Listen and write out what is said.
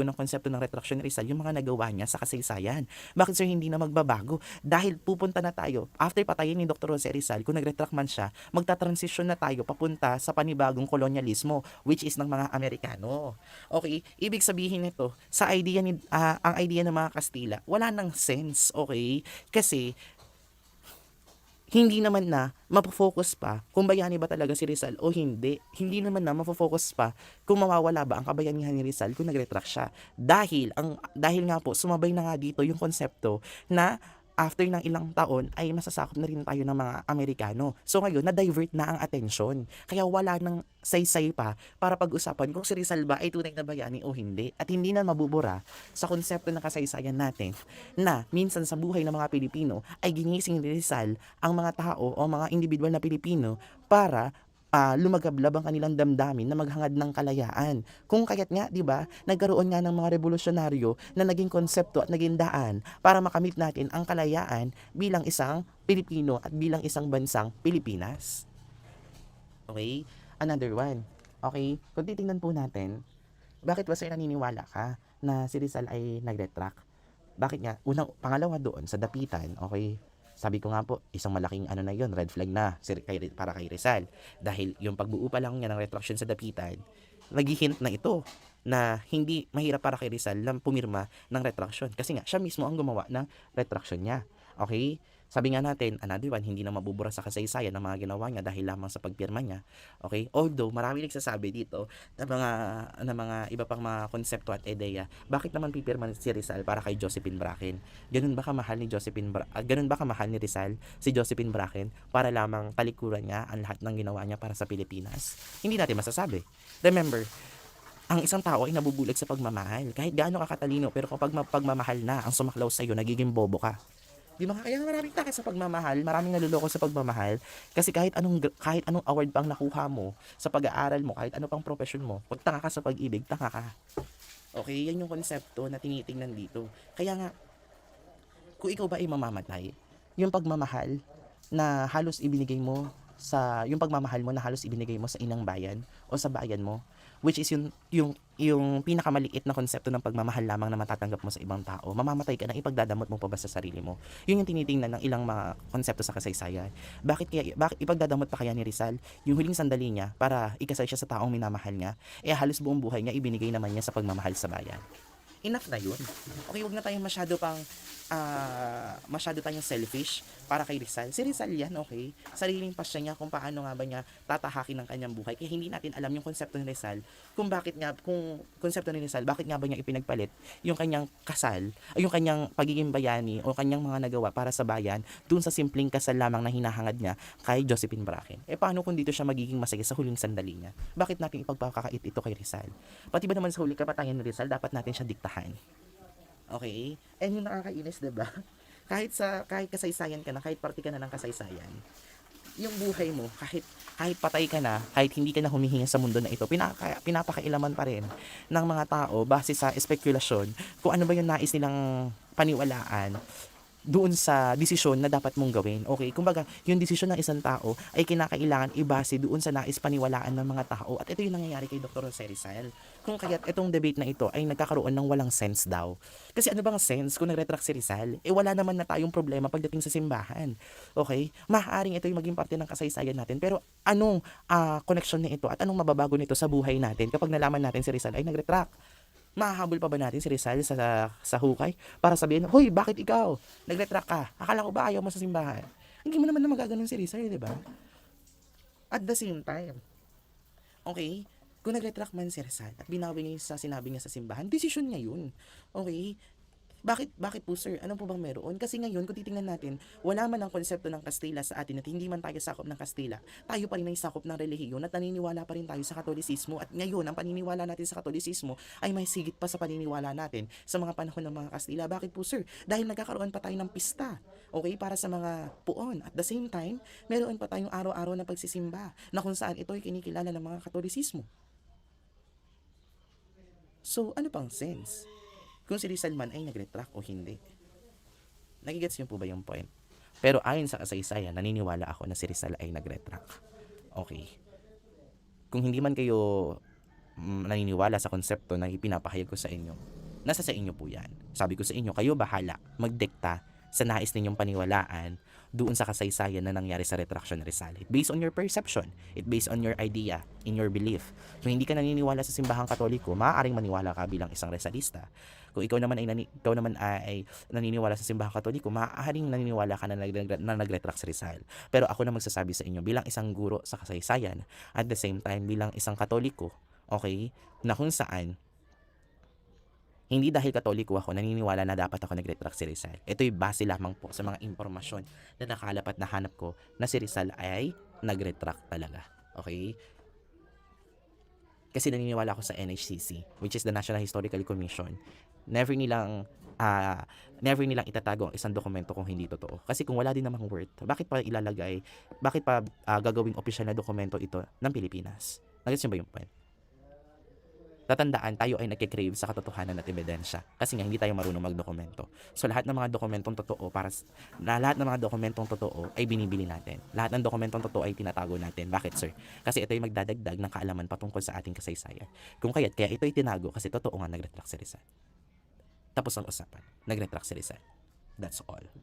ng konsepto ng retraction ni Rizal yung mga nagawa niya sa kasaysayan. Bakit sir hindi na magbabago? Dahil pupunta na tayo, after patayin ni Dr. Jose Rizal, kung nag-retract man siya, magta-transition na tayo papunta sa panibagong kolonyalismo, which is ng mga Amerikano. Okay, ibig sabihin nito, sa idea ang idea ng mga Kastila, wala nang sense, okay? Kasi hindi naman na mapofocus pa kung bayani ba talaga si Rizal o hindi. Hindi naman na mapofocus pa kung mawawala ba ang kabayanihan ni Rizal kung nag-retract siya. Dahil nga po sumabay na nga dito yung konsepto na after ng ilang taon ay masasakop na rin tayo ng mga Amerikano. So ngayon, na-divert na ang atensyon. Kaya wala nang saysay pa para pag-usapan kung si Rizal ba ay tunay na bayani o hindi. At hindi na mabubura sa konsepto ng kasaysayan natin na minsan sa buhay ng mga Pilipino ay ginising ni Rizal ang mga tao o mga individual na Pilipino para lumagablab ang kanilang damdamin na maghangad ng kalayaan. Kung kaya't nga, 'di ba, nagkaroon nga ng mga revolusyonaryo na naging konsepto at naging daan para makamit natin ang kalayaan bilang isang Pilipino at bilang isang bansang Pilipinas. Okay? Another one. Okay? Kung titingnan po natin, bakit ba sir naniniwala ka na si Rizal ay nag-retract? Bakit nga? Pangalawa doon sa dapitan, okay? Sabi ko nga po, isang malaking ano na yon, red flag na para kay Rizal. Dahil yung pagbuo pa lang niya ng retraction sa dapitan, nag-hint na ito na hindi mahirap para kay Rizal na pumirma ng retraction. Kasi nga, siya mismo ang gumawa ng retraction niya. Okay? Sabi nga natin, another one, hindi na mabubura sa kasaysayan ng mga ginawa niya dahil lamang sa pagpirma niya. Okay? Although, marami nagsasabi dito na mga iba pang mga konsepto at ideya, bakit naman pipirma si Rizal para kay Josephine Bracken? Ganun ba kamahal ni Rizal si Josephine Bracken para lamang talikuran niya ang lahat ng ginawa niya para sa Pilipinas? Hindi natin masasabi. Remember, ang isang tao ay nabubulag sa pagmamahal. Kahit gaano ka katalino, pero kapag pagmamahal na ang sumaklaw sa'yo, nagiging bobo ka. Di ba? Kaya maraming takas sa pagmamahal, maraming naluloko sa pagmamahal kasi kahit anong award pang nakuha mo sa pag-aaral mo, kahit ano pang profession mo, pag tanga ka sa pag-ibig, tanga ka. Okay, yan yung konsepto na tinitingnan dito. Kaya nga, kung ikaw ba ay mamamatay, yung pagmamahal na halos ibinigay mo yung pagmamahal mo na halos ibinigay mo sa inang bayan o sa bayan mo, which is yung pinakamaliit na konsepto ng pagmamahal lamang na matatanggap mo sa ibang tao, mamamatay ka na, ipagdadamot mo pa ba sa sarili mo? Yun yung tinitingnan ng ilang mga konsepto sa kasaysayan. Bakit ipagdadamot pa kaya ni Rizal yung huling sandali niya para ikasal siya sa taong minamahal niya? Halos buong buhay niya ibinigay naman niya sa pagmamahal sa bayan. Enough na yun. Okay, wag na tayong masyado tayong selfish para kay Rizal. Si Rizal yan, okay? Sariling pasya niya kung paano nga ba niya tatahakin ang kanyang buhay. Kaya hindi natin alam yung konsepto ni Rizal kung konsepto ni Rizal, bakit nga ba niya ipinagpalit yung kanyang kasal, yung kanyang pagiging bayani o kanyang mga nagawa para sa bayan dun sa simpleng kasal lamang na hinahangad niya kay Josephine Bracken. Paano kung dito siya magiging masaya sa huling sandali niya? Bakit natin ipagpapakait ito kay Rizal? Pati ba naman sa huling kapatayan ni Rizal, dapat natin siya diktahan. Okay? And yung nakakainis, 'di ba? Kahit kasaysayan ka na, kahit parte ka na ng kasaysayan, yung buhay mo, kahit patay ka na, kahit hindi ka na humihinga sa mundo na ito, pinapakailaman pa rin ng mga tao base sa espekulasyon kung ano ba yung nais nilang paniwalaan doon sa desisyon na dapat mong gawin. Okay, kumbaga, yung desisyon ng isang tao ay kinakailangan ibase doon sa nais paniwalaan ng mga tao. At ito yung nangyayari kay Dr. Jose Rizal. Kung kaya't itong debate na ito ay nagkakaroon ng walang sense daw. Kasi ano bang sense kung nag-retract si Rizal? Wala naman na tayong problema pagdating sa simbahan. Okay? Maaaring ito yung maging parte ng kasaysayan natin. Pero anong connection na ito at anong mababago nito sa buhay natin kapag nalaman natin si Rizal ay nag-retract? Mahahabol pa ba natin si Rizal sa hukay para sabihin, hoy, bakit ikaw? Nag-retract ka. Akala ko ba ayaw mo sa simbahan? Hindi mo naman na magaganon si Rizal, di ba? At the same time, okay, kung nag-retract man si Rizal at binawi niya sa sinabi niya sa simbahan, desisyon niya yun. Okay? Bakit po sir? Ano po bang meron? Kasi ngayon, kung titingnan natin, wala man ang konsepto ng Kastila sa atin at hindi man tayo sakop ng Kastila, tayo pa rin ay sakop ng relihiyon at naniniwala pa rin tayo sa Katolisismo. At ngayon, ang paniniwala natin sa Katolisismo ay may sigit pa sa paniniwala natin sa mga panahon ng mga Kastila. Bakit po sir? Dahil nagkakaroon pa tayo ng pista, okay, para sa mga puon. At the same time, meron pa tayong araw-araw na pagsisimba na kung saan ito ay kinikilala ng mga Katolisismo. So, ano pang sense? Kung si Rizal man ay nag-retract o hindi. Nagigets niyo po ba yung point? Pero ayon sa kasaysayan, naniniwala ako na si Rizal ay nag-retract. Okay. Kung hindi man kayo naniniwala sa konsepto na ipinapahayag ko sa inyo, nasa sa inyo po yan. Sabi ko sa inyo, kayo bahala magdikta sa nais ninyong paniwalaan doon sa kasaysayan na nangyari sa Retraction Rizal. It based on your perception, it based on your idea, in your belief. Kung hindi ka naniniwala sa simbahang Katoliko, maaaring maniwala ka bilang isang Rizalista. Kung ikaw naman ay naniniwala sa simbahang Katoliko, maaaring naniniwala ka na nag-retract sa Rizal. Pero ako na magsasabi sa inyo bilang isang guro sa kasaysayan, at the same time bilang isang Katoliko, okay, na kung saan hindi dahil Katoliko ako, naniniwala na dapat ako nag-retract si Rizal. Ito'y base lamang po sa mga impormasyon na nakalap at nahanap ko na si Rizal ay nag-retract talaga. Okay? Kasi naniniwala ako sa NHCC, which is the National Historical Commission. Never nilang itatago ang isang dokumento kung hindi totoo. Kasi kung wala din namang worth, bakit pa gagawing opisyal na dokumento ito ng Pilipinas? Nagets niyo ba yung point? Tatandaan, tayo ay nagkikrave sa katotohanan at ebidensya kasi nga hindi tayo marunong magdokumento. So lahat ng mga dokumentong totoo ay binibili natin. Lahat ng dokumentong totoo ay tinatago natin. Bakit, sir? Kasi ito ay magdadagdag ng kaalaman patungkol sa ating kasaysayan. Kaya ito ay tinago kasi totoo nga nag-retract si Rizal. Tapos ang usapan, nag-retract si Rizal. That's all.